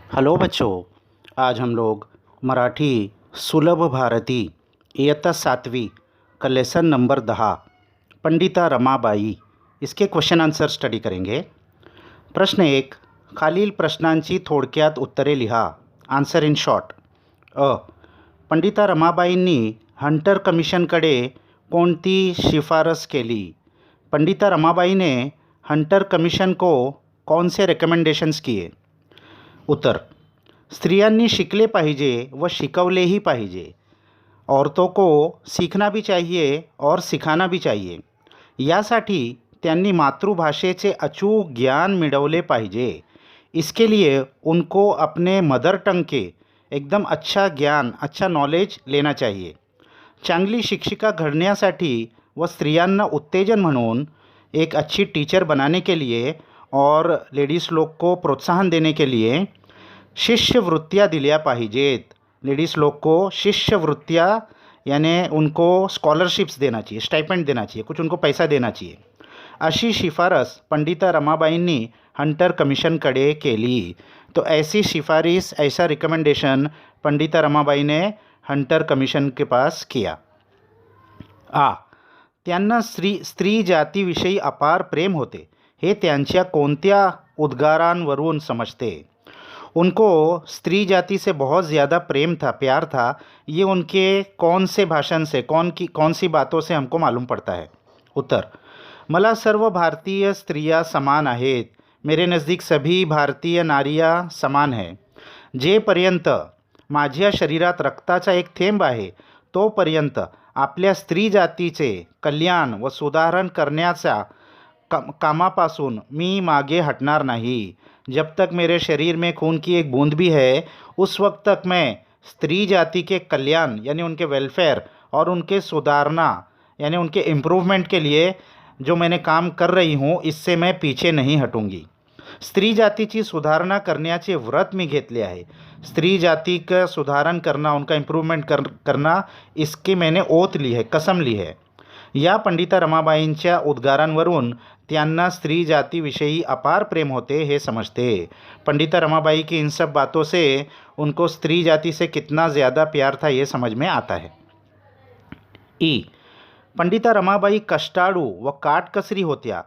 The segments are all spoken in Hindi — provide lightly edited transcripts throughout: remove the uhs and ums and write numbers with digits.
हेलो बच्चों। आज हम लोग मराठी सुलभ भारती इयत्ता 7वीं का लेसन नंबर 10 पंडिता रमाबाई इसके क्वेश्चन आन्सर स्टडी करेंगे। प्रश्न 1, खालील प्रश्नांची थोडक्यात उत्तरे लिहा। Answer in short. A, Pandita रमाबाईंनी Hunter कमिशनकडे कोणती शिफारस केली? पंडिता रमाबाई ने हंटर कमिशन को कौन से रिकमेंडेशंस किए? उत्तर, स्त्रियांनी शिकले पाहिजे व शिकवलेही पाहिजे। औरतों को सीखना भी चाहिए और सिखाना भी चाहिए। यासाठी त्यांनी मातृभाषेचे अचूक ज्ञान मिळवले पाहिजे। इसके लिए उनको अपने मदर टंग के एकदम अच्छा ज्ञान, अच्छा नॉलेज लेना चाहिए। चांगली शिक्षिका घडण्यासाठी व स्त्रियांना उत्तेजन म्हणून एक अच्छी टीचर बनाने के लिए और लेडीज़ लोग को प्रोत्साहन देने के लिए शिष्यवृत्तियाँ दिल्या पाहिजेत। लेडीज़ लोग को शिष्यवृत्तियाँ यानी उनको स्कॉलरशिप्स देना चाहिए, स्टाइपेंड देना चाहिए, कुछ उनको पैसा देना चाहिए। अशी शिफारस पंडिता रमाबाईंनी हंटर कमिशनकडे केली। तो ऐसी सिफारिश, ऐसा रिकमेंडेशन पंडिता रमाबाई ने हंटर कमिशन के पास किया। त्यांना स्त्री जातीविषयी अपार प्रेम होते हे त्यांच्या कोणत्या उद्गारांवरून समजते? उनको स्त्री जाति से बहुत ज़्यादा प्रेम था, प्यार था। ये उनके कौन से भाषण से, कौन सी बातों से हमको मालूम पड़ता है? उत्तर, मला सर्व भारतीय स्त्रिया समान आहेत। मेरे नज़दीक सभी भारतीय नारियां समान हैं। जेपर्यंत माझ्या शरीरात रक्ताचा एक थेंब आहे तोपर्यंत आपल्या स्त्री जातीचे कल्याण व सुधारण करण्याच्या कामापासून मी मागे हटणार नहीं। जब तक मेरे शरीर में खून की एक बूंद भी है उस वक्त तक मैं स्त्री जाति के कल्याण यानी उनके वेलफेयर और उनके सुधारना यानी उनके इम्प्रूवमेंट के लिए जो मैंने काम कर रही हूँ इससे मैं पीछे नहीं हटूंगी। स्त्री जातीची सुधारणा करण्याचे व्रत मी घेतले आहे। स्त्री जाति का सुधारण करना, उनका इम्प्रूवमेंट करना, इसकी मैंने ओथ ली है, कसम ली है। या पंडिता रमाबाईंच्या उद्गारांवरून त्यांना स्त्री जातीविषयी अपार प्रेम होते हे समझते। पंडिता रमाबाई की इन सब बातों से उनको स्त्री जाति से कितना ज़्यादा प्यार था ये समझ में आता है। पंडिता रमाबाई कष्टाळू व काटकसरी होत्या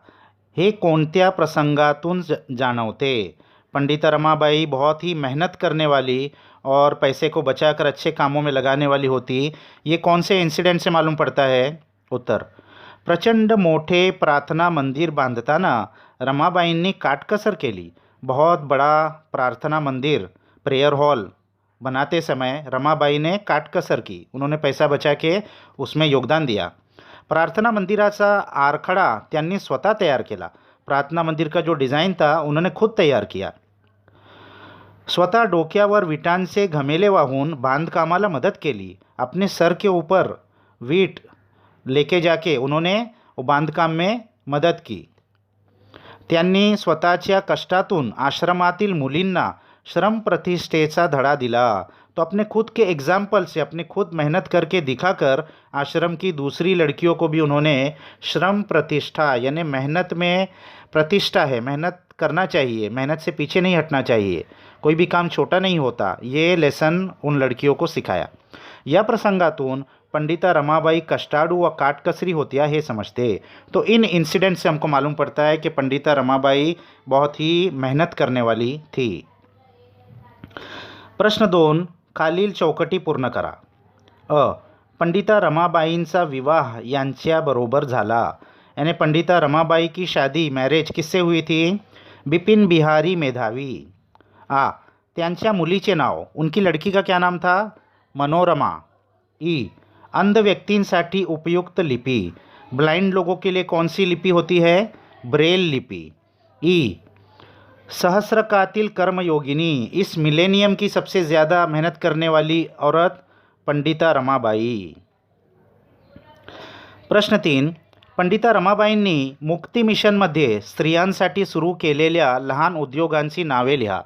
हे कोणत्या प्रसंगातून जाणवते? पंडिता रमाबाई बहुत ही मेहनत करने वाली और पैसे को बचाकर अच्छे कामों में लगाने वाली होती। ये कौन से इंसिडेंट से मालूम पड़ता है? उत्तर, प्रचंड मोठे प्रार्थना मंदिर बांधताना रमाबाईंनी काटकसर केली। बहुत बड़ा प्रार्थना मंदिर, प्रेयर हॉल बनाते समय रमाबाई ने काटकसर की, उन्होंने पैसा बचा के उसमें योगदान दिया। प्रार्थना मंदिराचा आराखडा त्यांनी स्वतः तैयार केला। प्रार्थना मंदिर का जो डिज़ाइन था उन्होंने खुद तैयार किया। स्वतः डोक्यावर विटांचे घमेले वाहून बांधकामाला मदत केली। अपने सर के ऊपर वीट लेके जाके उन्होंने बांधकाम में मदत की। त्यांनी स्वतःच्या कष्टातून आश्रमातील मुलींना श्रम प्रतिष्ठेचा धड़ा दिला। तो अपने खुद के एग्जाम्पल से, अपने खुद मेहनत करके दिखाकर आश्रम की दूसरी लड़कियों को भी उन्होंने श्रम प्रतिष्ठा यानी मेहनत में प्रतिष्ठा है, मेहनत करना चाहिए, मेहनत से पीछे नहीं हटना चाहिए, कोई भी काम छोटा नहीं होता, ये लेसन उन लड़कियों को सिखाया। या प्रसंगातून पंडिता रमाबाई कष्टाळू व काटकसरी होत्या हे समझते। तो इन इंसिडेंट से हमको मालूम पड़ता है कि पंडिता रमाबाई बहुत ही मेहनत करने वाली थी। प्रश्न 2, खालील चौकटी पूर्ण करा। पंडिता रमाबाईंचा विवाह यांच्याबरोबर झाला। यानी पंडिता रमाबाई की शादी, मैरिज किससे हुई थी? बिपिन बिहारी मेधावी। त्यांच्या मुलीचे नाव, उनकी लड़की का क्या नाम था? मनोरमा। अंध व्यक्तिंसाठी उपयुक्त लिपि, ब्लाइंड लोगों के लिए कौन सी लिपि होती है? ब्रेल लिपि। सहस्रकातील कर्मयोगिनी, इस मिलेनियम की सबसे ज़्यादा मेहनत करने वाली औरत पंडिता रमाबाई। प्रश्न 3, पंडिता रमाबाईंनी मुक्ती मिशनमध्ये स्त्रियांसाठी सुरू केलेल्या लहान उद्योगांची नावे लिहा।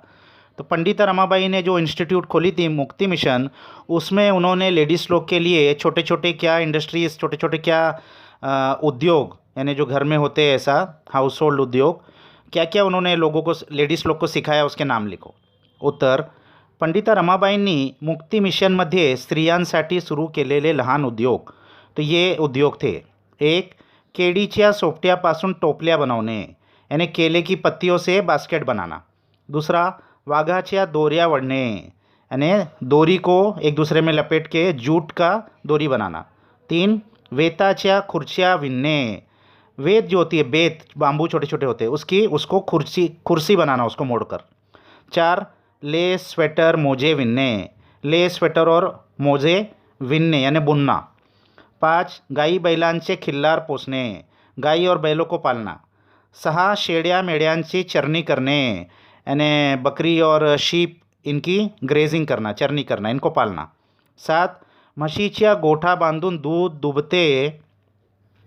तो पंडिता रमाबाई ने जो इंस्टीट्यूट खोली थी मुक्ति मिशन, उसमें उन्होंने लेडीज़ लोग के लिए छोटे छोटे क्या इंडस्ट्रीज़, छोटे छोटे क्या उद्योग यानी जो घर में होते हैं ऐसा हाउस होल्ड उद्योग, क्या क्या उन्होंने लोगों को, लेडीज़ लोग को सिखाया, उसके नाम लिखो। उत्तर, पंडिता रमाबाईंनी मुक्ती मिशनमध्ये स्त्रियांसाठी सुरू केलेले लहान उद्योग. तो ये उद्योग थे. एक, केळीच्या सोपट्यापासून टोपल्या बनवणे, यानी केले की पत्तियों से बास्केट बनाना. दूसरा, वाघाच्या दोऱ्या वडणे, यानी डोरी को एक दूसरे में लपेट के जूट का डोरी बनाना. तीन, वेताच्या खुर्चियाँ विनने, वेत जो होती है, बेत बाम्बू छोटे छोटे होते हैं, उसको कुर्सी बनाना, उसको मोड़कर. चार, लेस स्वेटर मोजे विनने, लेस स्वेटर और मोजे विनने यानी बुनना. पाँच, गाई बैलांचे खिल्लार पोसणे, गाई और बैलों को पालना. सहा, शेळ्या मेंढ्यांची चरणी करणे, यानी बकरी और शीप इनकी ग्रेजिंग करना, चरनी करना, इनको पालना. सात, म्हशीच्या गोठा बांधून दूध दुभते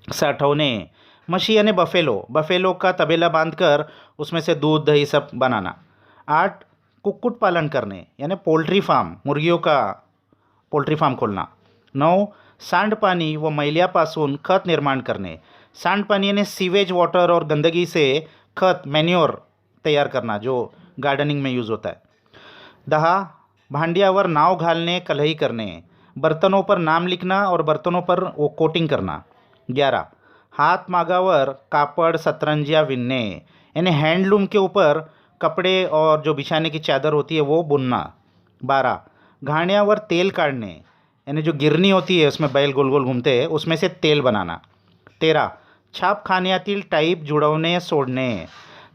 साठवणे, म्हशी यानी बफेलो का तबेला बांधकर उसमें से दूध दही सब बनाना. आठ, कुक्कुट पालन करणे, यानी पोल्ट्री फार्म, मुर्गियों का पोल्ट्री फार्म खोलना. नौ, सांडपानी व मैल्यापासून खत निर्माण करणे, सांडपानी यानी सीवेज वाटर और गंदगी से खत मैन्योर तैयार करना, जो गार्डनिंग में यूज़ होता है. 10, भांड्यावर नाव घालणे, कलही करणे, बर्तनों पर नाम लिखना और बर्तनों पर वो कोटिंग करना. 11, हाथ मागावर कापड़ सतरंजियाँ विनने, यानी हैंडलूम के ऊपर कपड़े और जो बिछाने की चादर होती है वो बुनना. 12, घाण्यावर तेल काढ़ने, यानी जो गिरनी होती है उसमें बैल गोल गोल घूमते हैं, उसमें से तेल बनाना. 13, छापखान्यातील टाइप जुड़वणे सोडणे,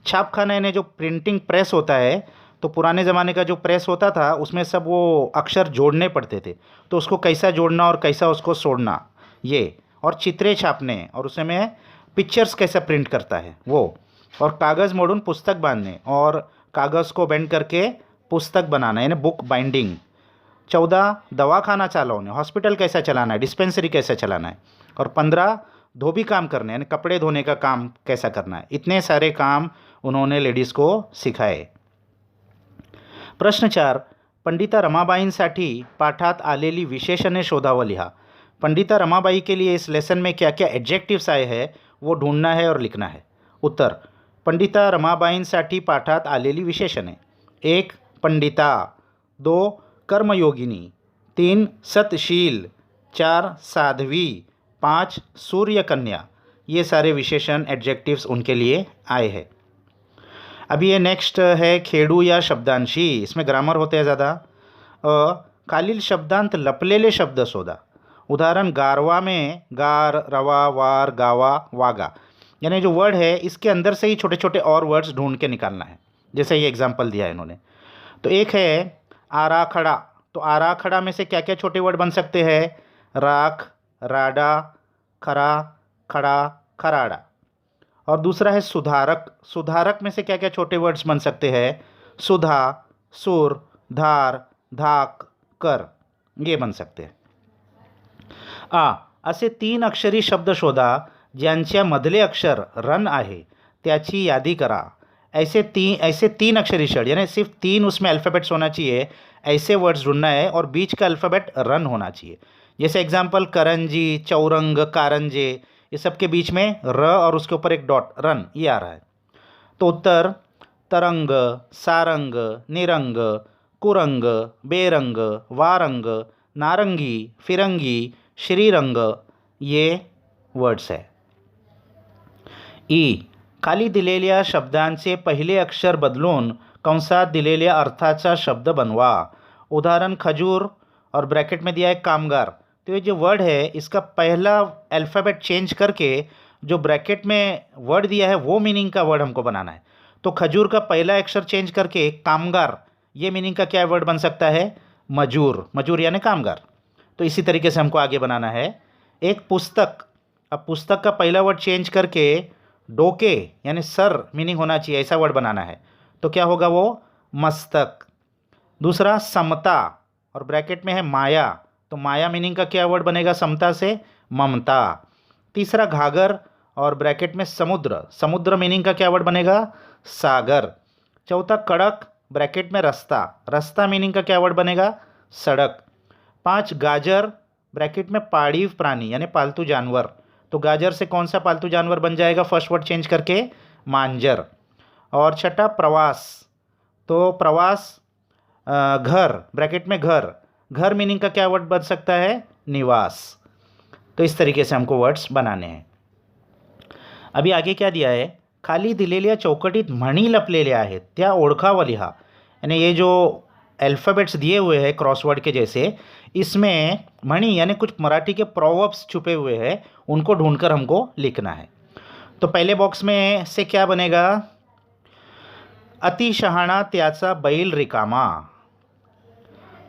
छापखाना यानी जो प्रिंटिंग प्रेस होता है, तो पुराने ज़माने का जो प्रेस होता था उसमें सब वो अक्षर जोड़ने पड़ते थे, तो उसको कैसा जोड़ना और कैसा उसको सोड़ना ये. और चित्रे छापने, और उसमें पिक्चर्स कैसा प्रिंट करता है वो. और कागज़ मोड़ून पुस्तक बांधने, और कागज़ को बेंड करके पुस्तक बनाना यानी बुक बाइंडिंग. 14, दवाखाना चालवणे, हॉस्पिटल कैसा चलाना है, डिस्पेंसरी कैसा चलाना है. और 15, धोबी काम करने यानी कपड़े धोने का काम कैसा करना है. इतने सारे काम उन्होंने लेडीज़ को सिखाए. प्रश्न 4, पंडिता रमाबाईंसाठी पाठात आलेली विशेषणे शोधा व लिहा. पंडिता रमाबाई के लिए इस लेसन में क्या क्या एडजेक्टिव्स आए हैं वो ढूंढना है और लिखना है. उत्तर, पंडिता रमाबाईंसाठी पाठात आलेली विशेषणे. 1, पंडिता. 2, कर्मयोगिनी. 3, सतशील. 4, साध्वी. 5, सूर्यकन्या. ये सारे विशेषण एडजेक्टिव्स उनके लिए आए हैं. अभी ये नेक्स्ट है खेडू या शब्दांशी. इसमें ग्रामर होते हैं ज़्यादा. खालील शब्दांत लपलेले शब्द शोधा. उदाहरण, गारवा में गार, रवा, वार, गावा, वागा, यानी जो वर्ड है इसके अंदर से ही छोटे छोटे और वर्ड्स ढूंढ के निकालना है. जैसे ये एग्जाम्पल दिया है इन्होंने. तो एक है आराखड़ा. तो आराखड़ा में से क्या क्या छोटे वर्ड बन सकते हैं? राख, राडा, खरा, खड़ा, खराड़ा. और दूसरा है सुधारक. सुधारक में से क्या क्या छोटे वर्ड्स बन सकते हैं? सुधा, सुर, धार, धाक, कर, ये बन सकते हैं. असे 3 अक्षरी शब्द शोधा ज्यांच्या मधले अक्षर रन आहे त्याची यादी करा. ऐसे 3 अक्षरी शब्द यानी सिर्फ 3 उसमें अल्फ़ाबेट्स होना चाहिए, ऐसे वर्ड्स ढूंढना है और बीच का अल्फ़ाबेट रन होना चाहिए. जैसे एग्जाम्पल, करंजी, चौरंग, कारंजे, ये सब के बीच में र और उसके ऊपर एक डॉट, रन, ये आ रहा है. तो उत्तर, तरंग, सारंग, निरंग, कुरंग, बेरंग, वारंग, नारंगी, फिरंगी, श्रीरंग, ये वर्ड्स है. ई, खाली दिलेल्या शब्दांचे पहिले अक्षर बदलून कंसात दिलेल्या अर्थाचा शब्द बनवा. उदाहरण, खजूर और ब्रैकेट में दिया है कामगार. तो ये जो वर्ड है इसका पहला अल्फ़ाबेट चेंज करके जो ब्रैकेट में वर्ड दिया है वो मीनिंग का वर्ड हमको बनाना है. तो खजूर का पहला अक्षर चेंज करके कामगार, ये मीनिंग का क्या वर्ड बन सकता है? मजूर. मजूर यानी कामगार. तो इसी तरीके से हमको आगे बनाना है. एक पुस्तक. अब पुस्तक का पहला वर्ड चेंज करके डोके यानी सर मीनिंग होना चाहिए, ऐसा वर्ड बनाना है. तो क्या होगा वो? मस्तक. दूसरा, समता और ब्रैकेट में है माया. तो माया मीनिंग का क्या वर्ड बनेगा समता से? ममता. तीसरा, घागर और ब्रैकेट में समुद्र. समुद्र मीनिंग का क्या वर्ड बनेगा? सागर. चौथा, कड़क, ब्रैकेट में रास्ता. रास्ता मीनिंग का क्या वर्ड बनेगा? सड़क. 5, गाजर, ब्रैकेट में पाळीव प्राणी यानी पालतू जानवर. तो गाजर से कौन सा पालतू जानवर बन जाएगा फर्स्ट वर्ड चेंज करके? मांजर. और छठा, प्रवास. तो प्रवास घर, ब्रैकेट में घर, घर मीनिंग का क्या वर्ड बन सकता है? निवास। तो इस तरीके से हमको वर्ड्स बनाने हैं। अभी आगे क्या दिया है? खाली दिलेल्या चौकटीत म्हणी लपलेल्या आहेत त्या ओळखावं लिहा। यानी ये जो अल्फ़ाबेट्स दिए हुए हैं क्रॉसवर्ड के जैसे, इसमें म्हणी यानी कुछ मराठी के प्रोवर्ब्स छुपे हुए हैं, उनको ढूंढकर हमको लिखना है। तो पहले बॉक्स में से क्या बनेगा? अति शहाणा त्याचा बैल रिकामा।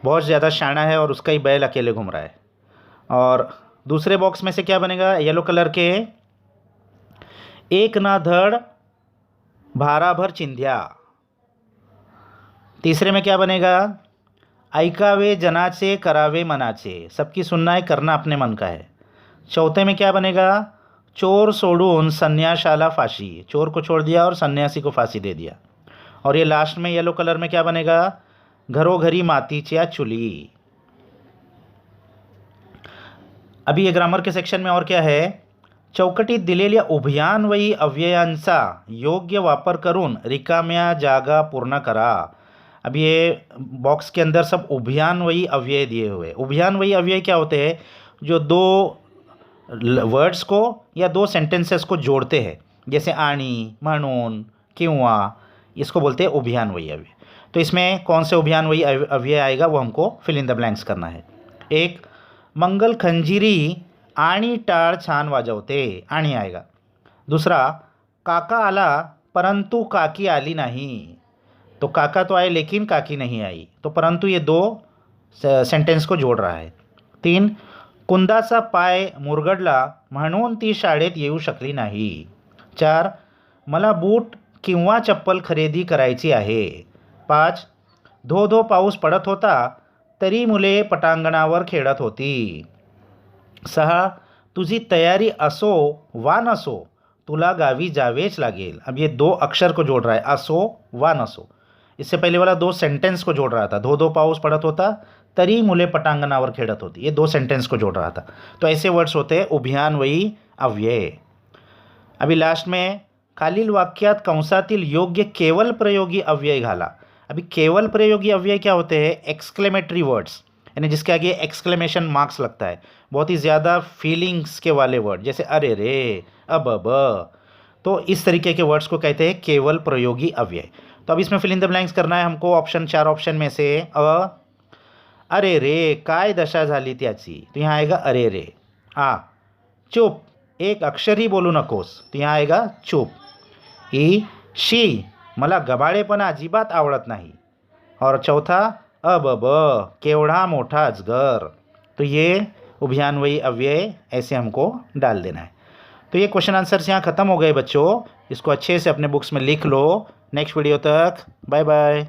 बहुत ज़्यादा शाना है और उसका ही बैल अकेले घूम रहा है। और दूसरे बॉक्स में से क्या बनेगा? येलो कलर के, एक ना धड़ भाराभर चिंध्या। तीसरे में क्या बनेगा? ऐकावे जनाचे करावे मनाचे। सबकी सुनना है, करना अपने मन का है। चौथे में क्या बनेगा? चोर सोडून संन्याशाला फाशी। चोर को छोड़ दिया और सन्यासी को फांसी दे दिया। और ये लास्ट में येलो कलर में क्या बनेगा? घरोघरी मातीच्या चुली। अभी ये ग्रामर के सेक्शन में और क्या है? चौकटीत दिलेल्या उभयान्वयी अव्ययांचा योग्य वापर करून रिकाम्या जागा पूर्ण करा। अब ये बॉक्स के अंदर सब उभयान्वयी अव्यय दिए हुए। उभयान्वयी अव्यय क्या होते हैं? जो दो वर्ड्स को या दो सेंटेंसेस को जोड़ते हैं, जैसे आणि, म्हणून, किंवा, इसको बोलते हैं उभयान्वयी अव्यय। तो इसमें कौन से उभयान्वयी अव्यय आएगा वो हमको फिल इन द ब्लैंक्स करना है। एक, मंगल खंजिरी आणि टाळ छान वाजवते, आणि आएगा। दूसरा, काका आला परंतु काकी आली नहीं। तो काका तो आए लेकिन काकी नहीं आई, तो परंतु ये दो सेंटेंस को जोड़ रहा है। तीन, कुंदाचा पाय मुरगडला म्हणून ती शाळेत येऊ शकली नाही। चार, मला बूट किंवा चप्पल खरेदी करायची आहे। पाच, धो धो पाऊस पडत होता तरी मुले पटांगणावर खेळत होती। सहा, तुझी तयारी असो वा नसो तुला गावी जावेच लागेल। अब ये दो अक्षर को जोड़ रहा है, असो वा नसो। इससे पहले वाला दो सेंटेंस को जोड़ रहा था, धो धो पाऊस पडत होता तरी मुले पटांगणावर खेळत होती। ये दो सेंटेंस को जोड़ रहा था। तो ऐसे वर्ड्स होते हैं उभयान्वयी अव्यय। अभी लास्ट में खालील वाक्यात कंसातील योग्य केवल प्रयोगी अव्यय घाला। अभी केवल प्रयोगी अव्यय क्या होते हैं? एक्सक्लेमेटरी वर्ड्स, यानी जिसके आगे एक्सक्लेमेशन मार्क्स लगता है, बहुत ही ज़्यादा फीलिंग्स के वाले वर्ड, जैसे अरे रे, अब। तो इस तरीके के वर्ड्स को कहते हैं केवल प्रयोगी अव्यय। तो अब इसमें फिल इन द ब्लैंक्स करना है हमको। ऑप्शन, चार ऑप्शन में से अरे रे काय दशा झाली त्याची, तो यहाँ आएगा अरे रे। चुप, एक अक्षर ही बोलू नकोस, तो यहाँ आएगा चुप। शी, मला गबाळेपणा अजिबात आवडत नाही। और चौथा, अब, केवढा मोठा अजगर। तो ये उभयान्वयी अव्यय ऐसे हमको डाल देना है। तो ये क्वेश्चन आंसर्स यहाँ ख़त्म हो गए बच्चों। इसको अच्छे से अपने बुक्स में लिख लो। नेक्स्ट वीडियो तक बाय बाय।